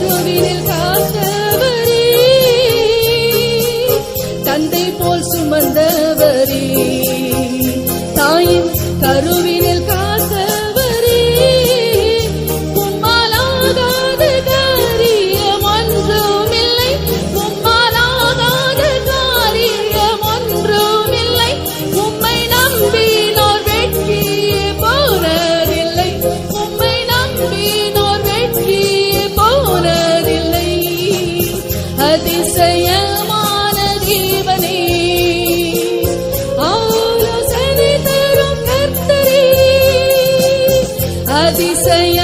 கருவினில் காத்தவரே, தந்தை போல் சுமந்தவரே, தாயின் கருவினில் காத்தவரே, உம்மாலாகாத காரியம் ஒன்றுமில்லை, உம்மாலாகாத காரியம் ஒன்றுமில்லை. உம்மை நம்பினோர் வெற்றியே போனதில்லை, உம்மை நம்பினோர் வெற்றியே போனதில்லை. அதிசயமான தேவனே, ஆலோசனை தரும் கர்த்தரே, அதிசய